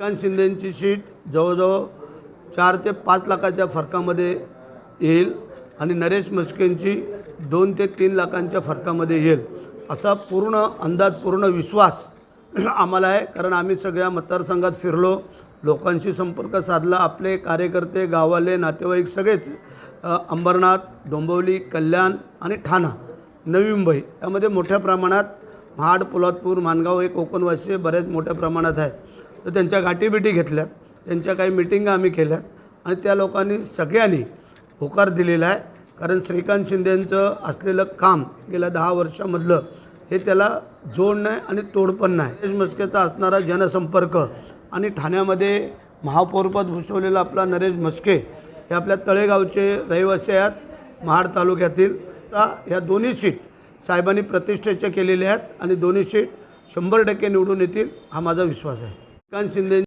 Shrikant शिंदेंची seat जवळजवळ 4 ते 5 लाखाच्या फरकामध्ये येईल आणि नरेश म्हस्केंची 2 ते 3 लाखांच्या फरकामध्ये येईल असा पूर्ण अंदाज, पूर्ण विश्वास आम्हाला आहे. कारण आम्ही सगळ्या मतदारसंघात फिरलो, लोकांशी संपर्क साधला. आपले कार्यकर्ते, गावाले, नातेवाईक सगळेच अंबरनाथ, डोंबिवली, कल्याण आणि ठाणा, नवी मुंबई यामध्ये मोठ्या प्रमाणात महाड, पोलादपूर, माणगाव हे कोकणवासी बरेच मोठ्या प्रमाणात आहेत. तर त्यांच्या गाठीभेटी घेतल्यात, त्यांच्या काही मिटिंगा आम्ही केल्यात आणि त्या लोकांनी सगळ्यांनी होकार दिलेला आहे. कारण श्रीकांत शिंदेंचं असलेलं काम गेल्या 10 वर्षामधलं हे त्याला जोड नाही आणि तोड पण नाही. नरेश म्हस्केचा असणारा जनसंपर्क आणि ठाण्यामध्ये महापौरपद भूषवलेला आपला नरेश म्हस्के हे आपल्या तळेगावचे रहिवासी आहेत महाड तालुक्यातील. ह्या दोन्ही सीट साहेबांनी प्रतिष्ठेच्या केलेल्या आहेत आणि दोन्ही सीट 100% निवडून येतील हा माझा विश्वास आहे. श्रीकांत शिंदे